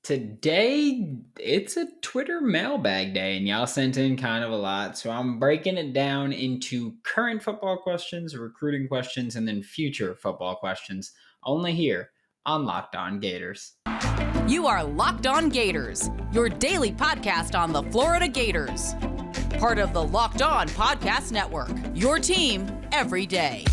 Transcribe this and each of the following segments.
Today, it's a Twitter mailbag day, and y'all sent in kind of a lot. So I'm breaking it down into current football questions, recruiting questions, and then future football questions, only here on Locked On Gators. You are Locked On Gators, your daily podcast on the Florida Gators. Part of the Locked On Podcast Network, your team every day.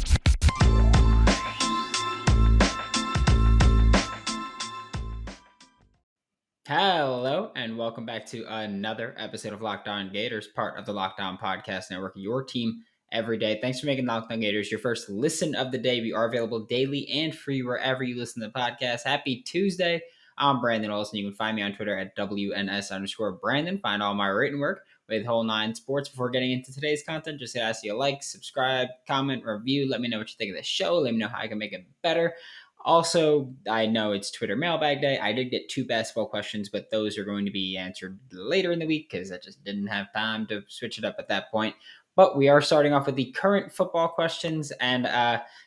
Hello, and welcome back to another episode of Locked On Gators, part of the Locked On Podcast Network, your team every day. Thanks for making Locked On Gators your first listen of the day. We are available daily and free wherever you listen to the podcast. Happy Tuesday. I'm Brandon Olson. You can find me on Twitter at WNS_Brandon. Find all my written work with Whole Nine Sports. Before getting into today's content, just ask you a like, subscribe, comment, review. Let me know what you think of the show. Let me know how I can make it better. Also, I know it's Twitter mailbag day. I did get 2 basketball questions, but those are going to be answered later in the week because I just didn't have time to switch it up at that point. But we are starting off with the current football questions. And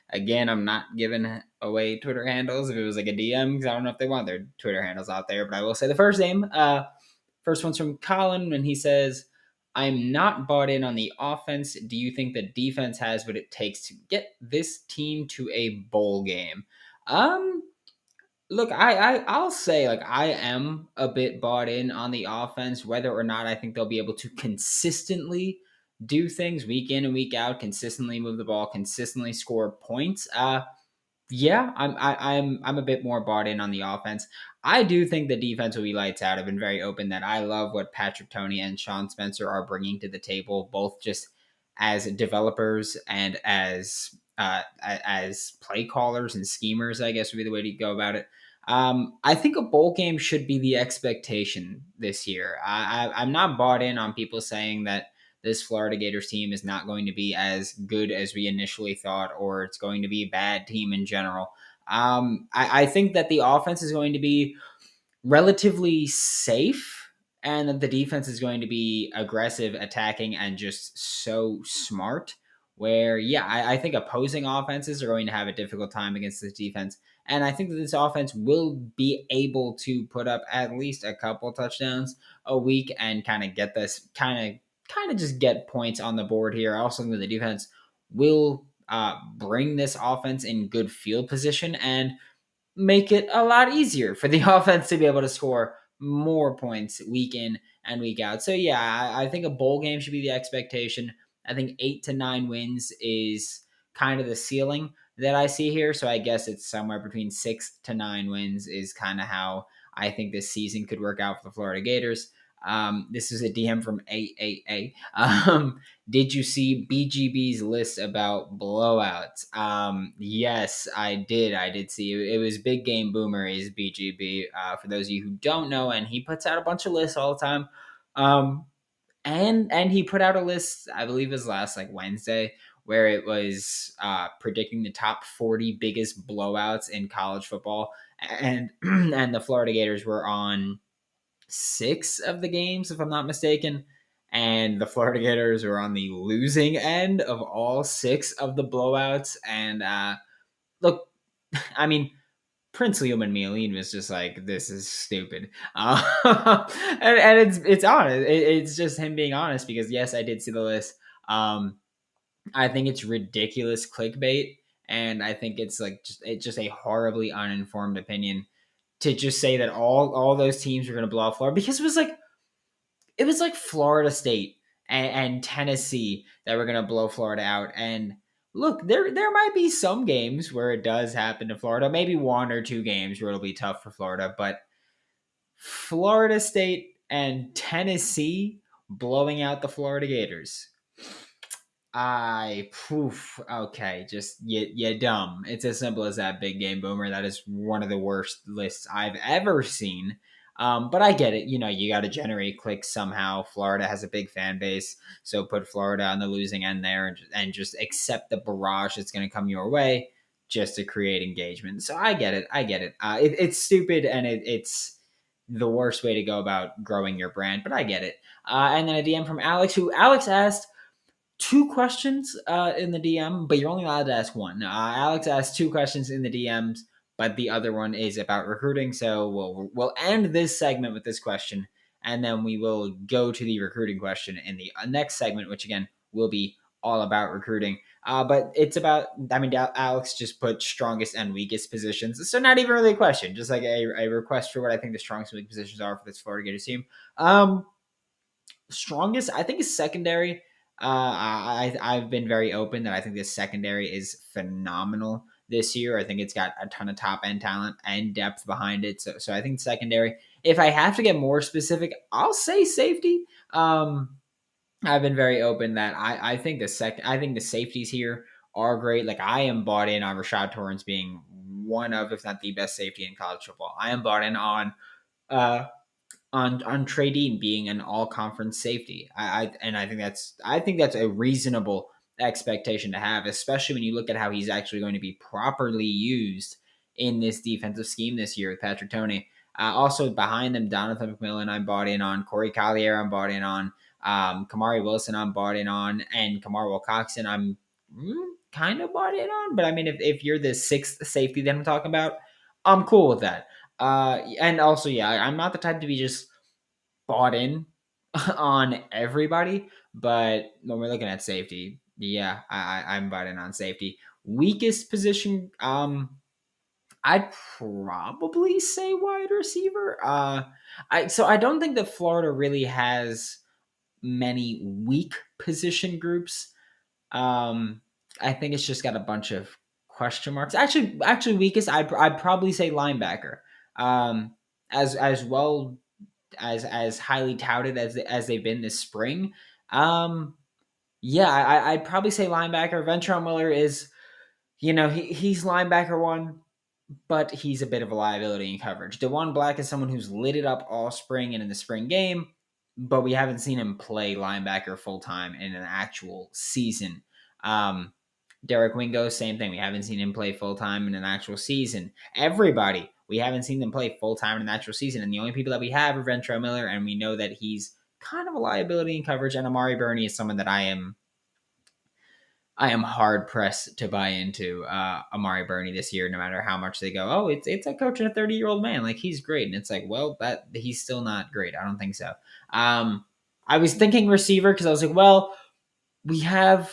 again, I'm not giving away Twitter handles if it was like a DM because I don't know if they want their Twitter handles out there. But I will say the first name. First one's from Colin, and he says, I'm not bought in on the offense. Do you think the defense has what it takes to get this team to a bowl game? Um, Look, I'll say like I am a bit bought in on the offense, whether or not I think they'll be able to consistently do things week in and week out, consistently move the ball, consistently score points. Yeah, I'm a bit more bought in on the offense. I do think the defense will be lights out. I've been very open that I love what Patrick Toney and Sean Spencer are bringing to the table, both just as developers and as play callers and schemers, I guess would be the way to go about it. I think a bowl game should be the expectation this year. I'm not bought in on people saying that this Florida Gators team is not going to be as good as we initially thought, or it's going to be a bad team in general. I think that the offense is going to be relatively safe and that the defense is going to be aggressive, attacking, and just so smart. Where, yeah, I think opposing offenses are going to have a difficult time against this defense. And I think that this offense will be able to put up at least a couple touchdowns a week and kind of get this kind of just get points on the board here. I also think that the defense will bring this offense in good field position and make it a lot easier for the offense to be able to score more points week in and week out. So yeah, I think a bowl game should be the expectation. I think 8 to 9 wins is kind of the ceiling that I see here. So I guess it's somewhere between 6 to 9 wins is kind of how I think this season could work out for the Florida Gators. This is a DM from AAA. Did you see BGB's list about blowouts? Yes, I did. I did see it. It was Big Game Boomer is BGB. For those of you who don't know, and he puts out a bunch of lists all the time. And he put out a list, I believe it was last like Wednesday, where it was predicting the top 40 biggest blowouts in college football, and and the Florida Gators were on 6 of the games, if I'm not mistaken. And the Florida Gators were on the losing end of all 6 of the blowouts. And look, I mean, Prince Leoman Mieline was just like, this is stupid. And it's honest. It's just him being honest because, yes, I did see the list. I think it's ridiculous clickbait. And I think it's like it's just a horribly uninformed opinion to just say that all those teams are going to blow out Florida, because it was like Florida State and Tennessee that were going to blow Florida out. And look, there might be some games where it does happen to Florida, maybe 1 or 2 games where it'll be tough for Florida, but Florida State and Tennessee blowing out the Florida Gators. Okay, just you dumb. It's as simple as that, Big Game Boomer. That is one of the worst lists I've ever seen. But I get it. You know, you got to generate clicks somehow. Florida has a big fan base, so put Florida on the losing end there and just accept the barrage that's going to come your way just to create engagement. So I get it. It's stupid, and it's the worst way to go about growing your brand, but I get it. And then a DM from Alex, who Alex asked 2 questions in the DM, but you're only allowed to ask 1. Alex asked 2 questions in the DMs, but the other one is about recruiting. So we'll end this segment with this question, and then we will go to the recruiting question in the next segment, which again will be all about recruiting. But it's about, I mean, Alex just put strongest and weakest positions. So not even really a question, just like a request for what I think the strongest and weak positions are for this Florida Gators team. Strongest, I think, is secondary. I've been very open that I think this secondary is phenomenal this year. I think it's got a ton of top end talent and depth behind it. So I think secondary. If I have to get more specific, I'll say safety. I've been very open that I think I think the safeties here are great. Like, I am bought in on Rashad Torrance being one of, if not the best safety in college football. I am bought in uh on Trey Dean being an all conference safety. I think that's a reasonable expectation to have, especially when you look at how he's actually going to be properly used in this defensive scheme this year with Patrick Toney. Also behind them, Donovan McMillan, I'm bought in on. Corey Collier, I'm bought in on. Kamari Wilson, I'm bought in on. And Kamar Wilcoxon, I'm kind of bought in on. But I mean, if you're the sixth safety that I'm talking about, I'm cool with that. And also, yeah, I'm not the type to be just bought in on everybody, but when we're looking at safety, yeah, I'm bought in on safety. Weakest position, I'd probably say wide receiver. I don't think that Florida really has many weak position groups. I think it's just got a bunch of question marks. Actually, weakest, I'd probably say linebacker. As well as highly touted as they've been this spring. Yeah, I'd probably say linebacker. Ventrell Miller is, he's linebacker one, but he's a bit of a liability in coverage. DeJuan Black is someone who's lit it up all spring and in the spring game, but we haven't seen him play linebacker full time in an actual season. Derek Wingo, same thing. We haven't seen him play full time in an actual season. Everybody, we haven't seen them play full time in an actual season. And the only people that we have are Ventrell Miller, and we know that he's kind of a liability in coverage. And Amari Burney is someone that I am hard pressed to buy into Amari Burney this year, no matter how much they go, oh, it's a coach and a 30-year-old man. Like, he's great. And it's like, well, that he's still not great. I don't think so. I was thinking receiver because I was like, well, we have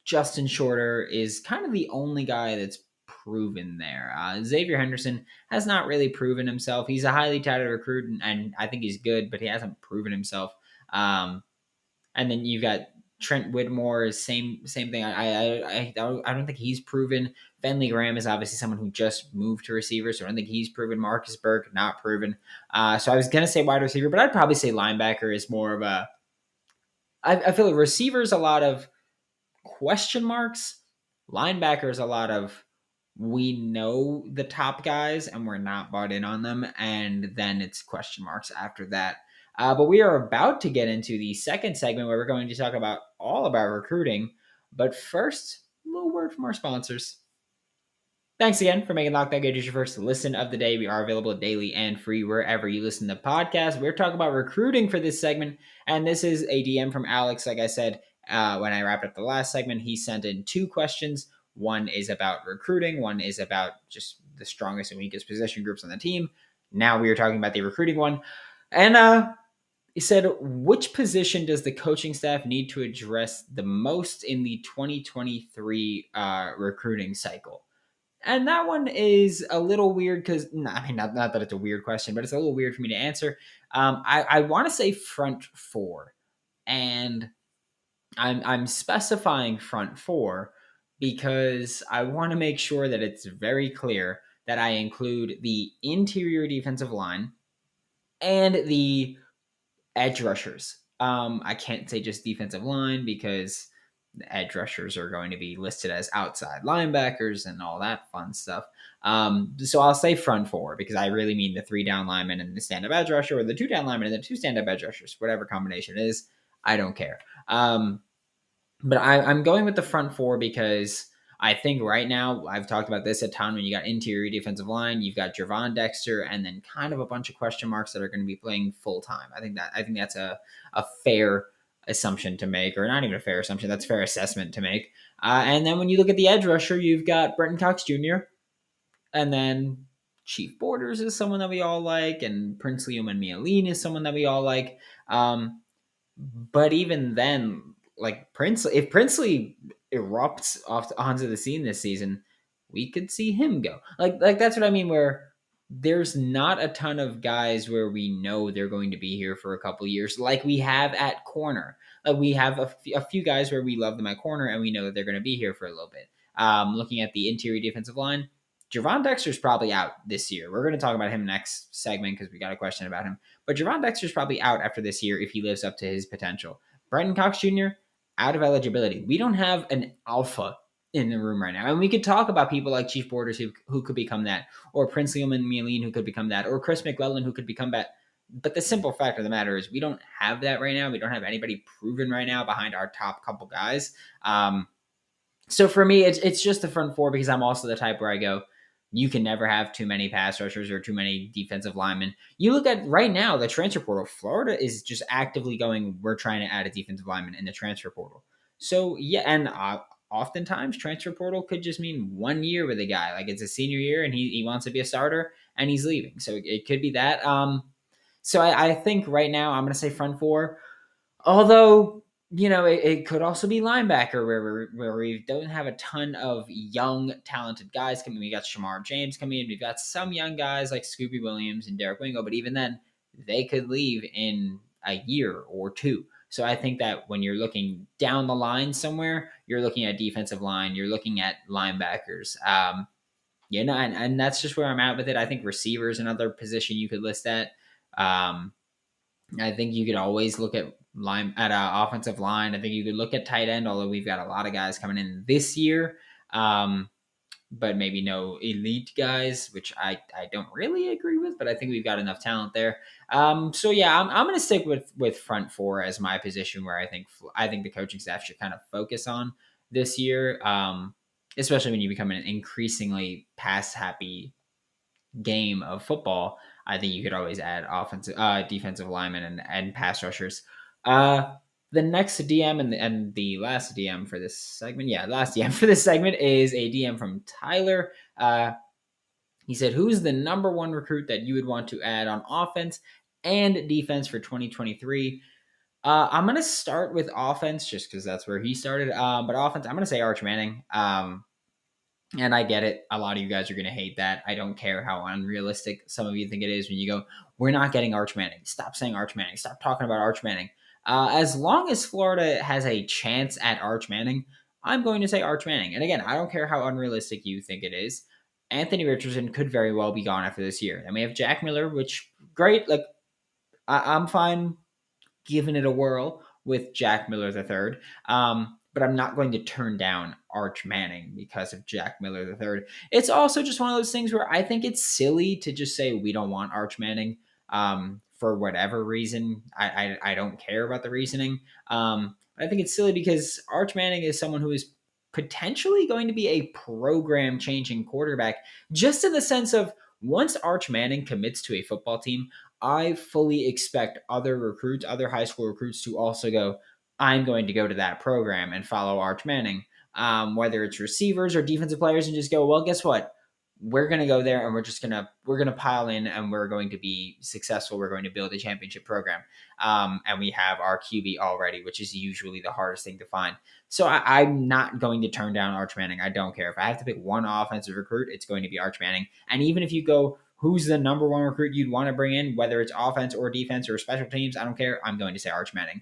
Justin Shorter is kind of the only guy that's proven there. Xavier Henderson has not really proven himself. He's a highly touted recruit, and I think he's good, but he hasn't proven himself. And then you've got Trent Whitmore, same thing. I don't think he's proven. Finley Graham is obviously someone who just moved to receiver, so I don't think he's proven. Marcus Burke, not proven. So I was gonna say wide receiver, but I'd probably say linebacker is more of a. I feel like receivers a lot of question marks. Linebackers a lot of, we know the top guys and we're not bought in on them, and then it's question marks after that. But we are about to get into the second segment where we're going to talk about all about recruiting. But first, a little word from our sponsors. Thanks again for making Locked On Gators your first listen of the day. We are available daily and free wherever you listen to podcasts. We're talking about recruiting for this segment, and this is a DM from Alex. Like I said, when I wrapped up the last segment, he sent in two questions. One is about recruiting. One is about just the strongest and weakest position groups on the team. Now we are talking about the recruiting one. And he said, which position does the coaching staff need to address the most in the 2023 recruiting cycle? And that one is a little weird because, I mean, not that it's a weird question, but it's a little weird for me to answer. I want to say front four, and I'm specifying front four because I want to make sure that it's very clear that I include the interior defensive line and the edge rushers. I can't say just defensive line because the edge rushers are going to be listed as outside linebackers and all that fun stuff. So I'll say front four because I really mean the 3 down linemen and the stand-up edge rusher, or the 2 down linemen and the 2 stand-up edge rushers, whatever combination it is. I don't care. But I'm going with the front four because I think right now, I've talked about this a ton, when you got interior defensive line, you've got Gervon Dexter, and then kind of a bunch of question marks that are going to be playing full time. I think that's a fair assumption to make, or not even a fair assumption, that's a fair assessment to make. And then when you look at the edge rusher, you've got Brenton Cox Jr., And then Chief Borders is someone that we all like, and Princely Umanmielen is someone that we all like. But even then, like if Princely erupts off onto the scene this season, we could see him go. Like that's what I mean. Where there's not a ton of guys where we know they're going to be here for a couple years, like we have at corner. Like we have a few guys where we love them at corner, and we know that they're going to be here for a little bit. Looking at the interior defensive line, Gervon Dexter's probably out this year. We're going to talk about him next segment because we got a question about him. But Gervon Dexter's probably out after this year if he lives up to his potential. Brenton Cox Jr., out of eligibility. We don't have an alpha in the room right now. And we could talk about people like Chief Borders who could become that, or Prince Umanmielen who could become that, or Chris McClellan who could become that. But the simple fact of the matter is we don't have that right now. We don't have anybody proven right now behind our top couple guys. So for me, it's just the front four because I'm also the type where I go, you can never have too many pass rushers or too many defensive linemen. You look at right now, the transfer portal. Florida is just actively going, we're trying to add a defensive lineman in the transfer portal. So, yeah, and oftentimes transfer portal could just mean 1 year with a guy. Like it's a senior year and he wants to be a starter and he's leaving. So it could be that. So I think right now I'm going to say front four. Although, it could also be linebacker where we don't have a ton of young, talented guys coming. We got Shamar James coming in. We've got some young guys like Scooby Williams and Derek Wingo, but even then, they could leave in a year or two. So I think that when you're looking down the line somewhere, you're looking at defensive line, you're looking at linebackers. And that's just where I'm at with it. I think receiver is another position you could list at. I think you could always look at offensive line. I think you could look at tight end, although we've got a lot of guys coming in this year, but maybe no elite guys, which I don't really agree with. But I think we've got enough talent there. So yeah, I'm going to stick with front four as my position where I think the coaching staff should kind of focus on this year, especially when you become an increasingly pass happy game of football. I think you could always add defensive linemen and pass rushers. The next DM and the last DM for this segment, last DM for this segment is a DM from Tyler. He said, "Who's the number one recruit that you would want to add on offense and defense for 2023?" I'm gonna start with offense just because that's where he started. But offense, I'm gonna say Arch Manning. And I get it. A lot of you guys are going to hate that. I don't care how unrealistic some of you think it is when you go, we're not getting Arch Manning. Stop saying Arch Manning. Stop talking about Arch Manning. As long as Florida has a chance at Arch Manning, I'm going to say Arch Manning. And again, I don't care how unrealistic you think it is. Anthony Richardson could very well be gone after this year. And we have Jack Miller, which, great. Like, I'm fine giving it a whirl with Jack Miller III. But I'm not going to turn down Arch Manning because of Jack Miller III. It's also just one of those things where I think it's silly to just say we don't want Arch Manning for whatever reason. I don't care about the reasoning. I think it's silly because Arch Manning is someone who is potentially going to be a program-changing quarterback, just in the sense of once Arch Manning commits to a football team, I fully expect other high school recruits to also go, I'm going to go to that program and follow Arch Manning, whether it's receivers or defensive players, and just go, well, guess what? We're going to go there and we're going to pile in and we're going to be successful. We're going to build a championship program. And we have our QB already, which is usually the hardest thing to find. So I'm not going to turn down Arch Manning. I don't care. If I have to pick one offensive recruit, it's going to be Arch Manning. And even if you go, who's the number one recruit you'd want to bring in, whether it's offense or defense or special teams, I don't care. I'm going to say Arch Manning.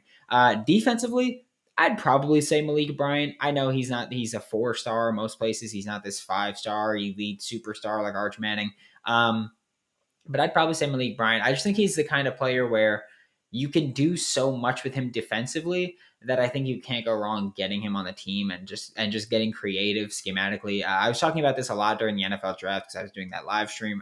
Defensively, I'd probably say Malik Bryant. I know he's a 4-star most places. He's not this 5-star elite superstar like Arch Manning. But I'd probably say Malik Bryant. I just think he's the kind of player where you can do so much with him defensively that I think you can't go wrong getting him on the team and just getting creative schematically. I was talking about this a lot during the NFL draft because I was doing that live stream.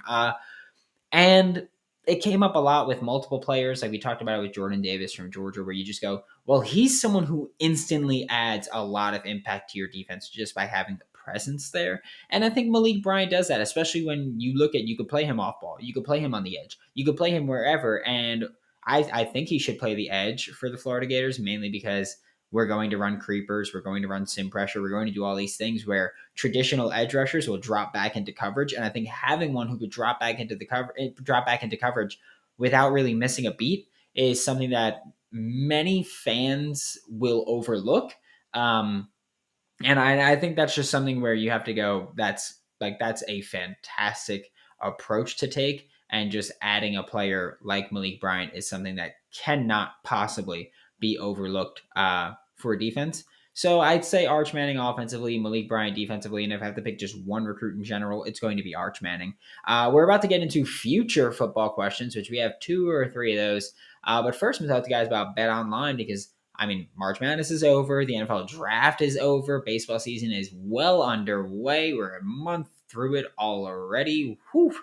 And it came up a lot with multiple players. Like we talked about it with Jordan Davis from Georgia, where you just go, well, he's someone who instantly adds a lot of impact to your defense just by having the presence there. And I think Malik Bryant does that, especially when you could play him off ball. You could play him on the edge. You could play him wherever. And I think he should play the edge for the Florida Gators, mainly because we're going to run creepers, we're going to run sim pressure, we're going to do all these things where traditional edge rushers will drop back into coverage. And I think having one who could drop back into coverage without really missing a beat is something that many fans will overlook. And I think that's just something where you have to go, that's a fantastic approach to take. And just adding a player like Malik Bryant is something that cannot possibly be overlooked for defense. So I'd say Arch Manning offensively, Malik Bryant defensively, and if I have to pick just one recruit in general, it's going to be Arch Manning. We're about to get into future football questions, which we have 2 or 3 of those. But first, I'm going to talk to you guys about BetOnline because March Madness is over. The NFL draft is over. Baseball season is well underway. We're a month through it already. Whew.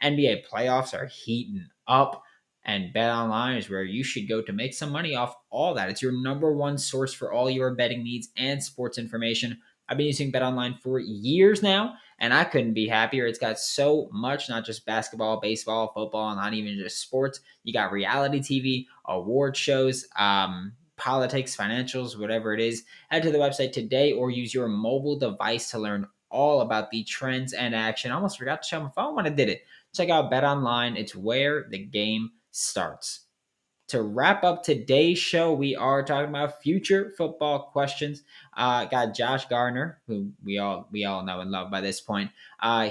NBA playoffs are heating up. And BetOnline is where you should go to make some money off all that. It's your number one source for all your betting needs and sports information. I've been using BetOnline for years now, and I couldn't be happier. It's got so much, not just basketball, baseball, football, not even just sports. You got reality TV, award shows, politics, financials, whatever it is. Head to the website today or use your mobile device to learn all about the trends and action. I almost forgot to show my phone when I did it. Check out BetOnline. It's where the game starts. To wrap up today's show, we are talking about future football questions. Got Josh Gardner, who we all know and love by this point.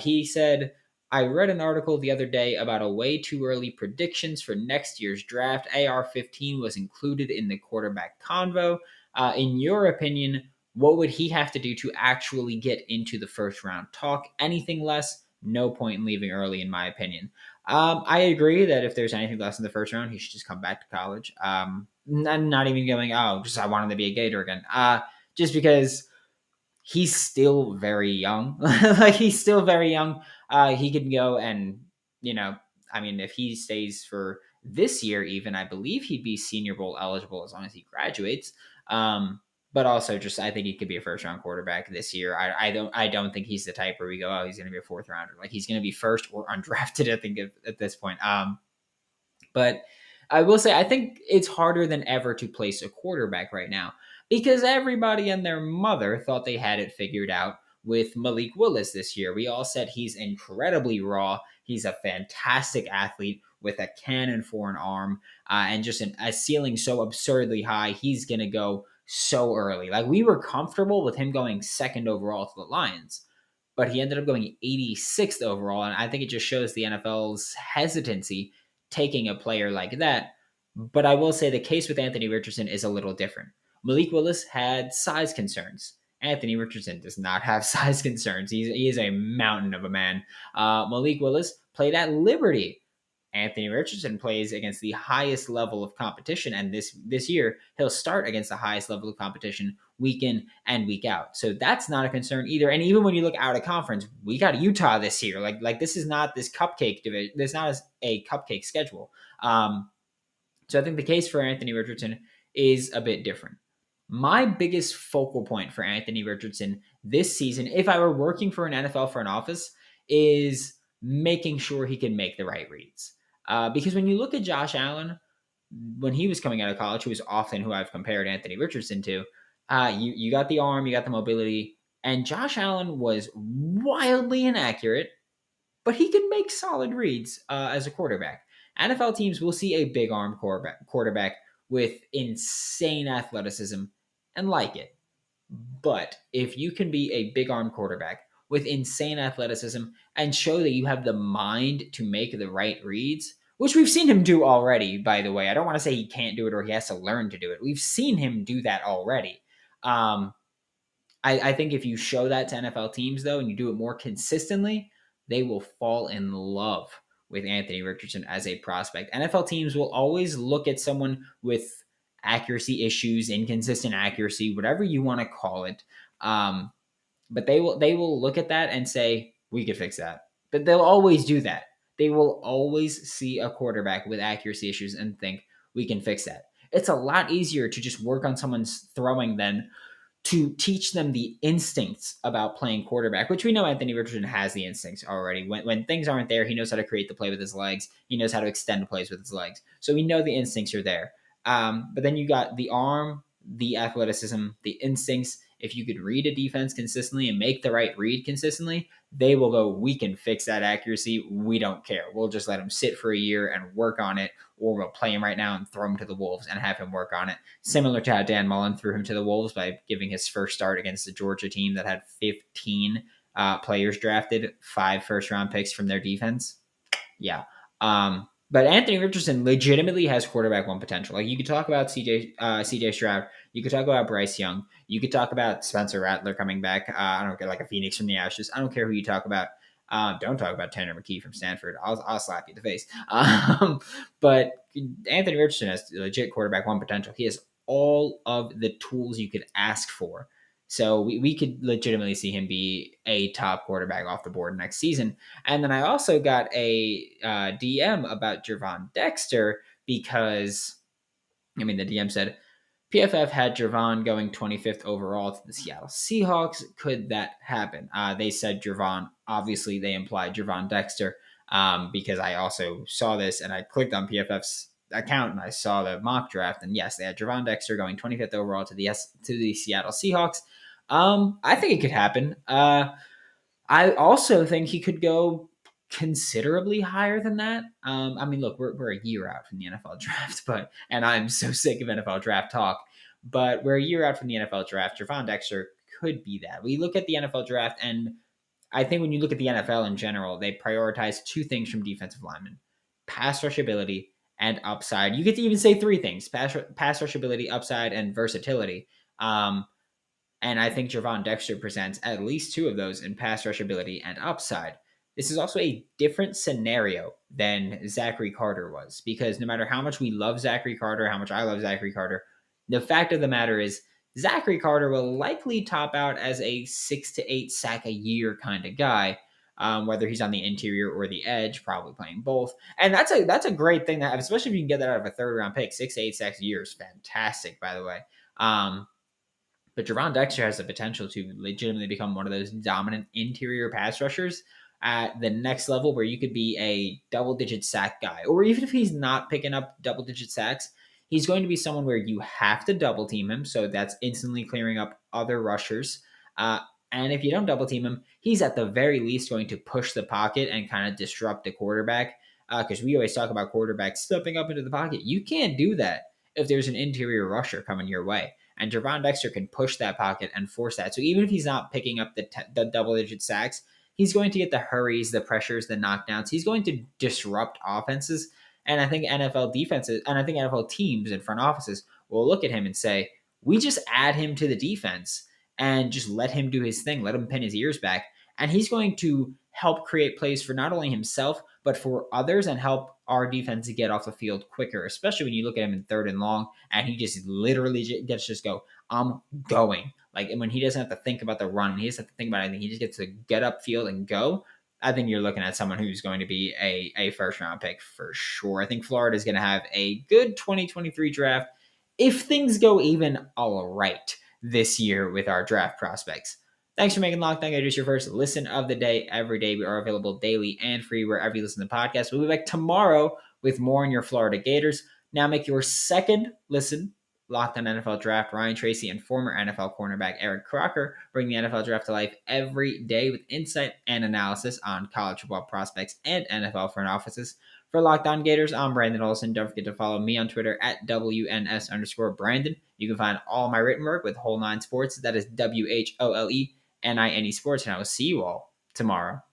He said, I read an article the other day about a way too early predictions for next year's draft. AR-15 was included in the quarterback convo. In your opinion, what would he have to do to actually get into the first round talk? Anything less, no point in leaving early, in my opinion. I agree that if there's anything less in the first round, he should just come back to college. Not even going, I want him to be a Gator again. Just because he's still very young. He's still very young. He could go and, if he stays for this year, even, I believe he'd be Senior Bowl eligible as long as he graduates. But also, just I think he could be a first round quarterback this year. I don't think he's the type where we go, he's going to be a fourth rounder. He's going to be first or undrafted, I think, at this point. But I will say, I think it's harder than ever to place a quarterback right now because everybody and their mother thought they had it figured out with Malik Willis this year. We all said he's incredibly raw. He's a fantastic athlete with a cannon for an arm and just a ceiling so absurdly high. He's going to go so early. We were comfortable with him going second overall to the Lions, but he ended up going 86th overall. And I think it just shows the NFL's hesitancy taking a player like that. But I will say the case with Anthony Richardson is a little different. Malik Willis had size concerns. Anthony Richardson does not have size concerns. He is a mountain of a man. Malik Willis played at Liberty. Anthony Richardson plays against the highest level of competition, and this year he'll start against the highest level of competition week in and week out. So that's not a concern either. And even when you look out of conference, we got Utah this year. This is not this cupcake division. This is not a cupcake schedule. So I think the case for Anthony Richardson is a bit different. My biggest focal point for Anthony Richardson this season, if I were working for an NFL front office, is making sure he can make the right reads. Because when you look at Josh Allen, when he was coming out of college, who is often who I've compared Anthony Richardson to, you got the arm, you got the mobility, and Josh Allen was wildly inaccurate, but he can make solid reads as a quarterback. NFL teams will see a big arm quarterback with insane athleticism and like it. But if you can be a big arm quarterback with insane athleticism and show that you have the mind to make the right reads, which we've seen him do already, by the way. I don't want to say he can't do it or he has to learn to do it. We've seen him do that already. I think if you show that to NFL teams, though, and you do it more consistently, they will fall in love with Anthony Richardson as a prospect. NFL teams will always look at someone with accuracy issues, inconsistent accuracy, whatever you want to call it. But they will look at that and say, we could fix that. But they'll always do that. They will always see a quarterback with accuracy issues and think, we can fix that. It's a lot easier to just work on someone's throwing than to teach them the instincts about playing quarterback, which we know Anthony Richardson has the instincts already. When things aren't there, he knows how to create the play with his legs. He knows how to extend plays with his legs. So we know the instincts are there. But then you got the arm, the athleticism, the instincts. If you could read a defense consistently and make the right read consistently, they will go, we can fix that accuracy. We don't care. We'll just let him sit for a year and work on it, or we'll play him right now and throw him to the Wolves and have him work on it. Similar to how Dan Mullen threw him to the Wolves by giving his first start against the Georgia team that had 15 players drafted, 5 first-round picks from their defense. Yeah. But Anthony Richardson legitimately has quarterback one potential. Like, you could talk about CJ Stroud. You could talk about Bryce Young. You could talk about Spencer Rattler coming back. I don't care, like a phoenix from the ashes. I don't care who you talk about. Don't talk about Tanner McKee from Stanford. I'll slap you in the face. But Anthony Richardson has legit quarterback one potential. He has all of the tools you could ask for. So we could legitimately see him be a top quarterback off the board next season. And then I also got a DM about Gervon Dexter because, the DM said, PFF had Gervon going 25th overall to the Seattle Seahawks. Could that happen? They said Gervon. Obviously, they implied Gervon Dexter because I also saw this and I clicked on PFF's account and I saw the mock draft. And yes, they had Gervon Dexter going 25th overall to the Seattle Seahawks. I think it could happen. I also think he could go considerably higher than that. Look, we're a year out from the NFL draft, and I'm so sick of NFL draft talk, but we're a year out from the NFL draft. Gervon Dexter could be that. We look at the NFL draft, and I think when you look at the NFL in general, they prioritize 2 things from defensive linemen: pass rush ability and upside. You get to even say 3 things: pass rush ability, upside, and versatility. And I think Gervon Dexter presents at least 2 of those in pass rush ability and upside. This is also a different scenario than Zachary Carter was, because no matter how much we love Zachary Carter, how much I love Zachary Carter, the fact of the matter is Zachary Carter will likely top out as a 6 to 8 sack a year kind of guy, whether he's on the interior or the edge, probably playing both. And that's a great thing to have, especially if you can get that out of a 3rd round pick. 6 to 8 sacks a year is fantastic, by the way. But Gervon Dexter has the potential to legitimately become one of those dominant interior pass rushers at the next level, where you could be a double-digit sack guy. Or even if he's not picking up double-digit sacks, he's going to be someone where you have to double team him. So that's instantly clearing up other rushers. And if you don't double team him, he's at the very least going to push the pocket and kind of disrupt the quarterback. Because we always talk about quarterbacks stepping up into the pocket. You can't do that if there's an interior rusher coming your way. And Gervon Dexter can push that pocket and force that. So even if he's not picking up the double-digit sacks, he's going to get the hurries, the pressures, the knockdowns. He's going to disrupt offenses. And I think NFL defenses, and I think NFL teams and front offices will look at him and say, we just add him to the defense and just let him do his thing, let him pin his ears back. And he's going to help create plays for not only himself, but for others, and help our defense to get off the field quicker, especially when you look at him in 3rd and long, and he just literally gets to just go, I'm going. Like, when he doesn't have to think about the run, he doesn't have to think about anything, he just gets to get up field and go. I think you're looking at someone who's going to be a 1st round pick for sure. I think Florida is going to have a good 2023 draft if things go even all right this year with our draft prospects. Thanks for making Locked On Gators your first listen of the day every day. We are available daily and free wherever you listen to podcasts. We'll be back tomorrow with more on your Florida Gators. Now make your 2nd listen Locked On NFL Draft. Ryan Tracy and former NFL cornerback Eric Crocker bring the NFL Draft to life every day with insight and analysis on college football prospects and NFL front offices. For Locked On Gators, I'm Brandon Olson. Don't forget to follow me on Twitter at WNS_Brandon. You can find all my written work with Whole 9 Sports. That is WHOLENINE Sports. And I will see you all tomorrow.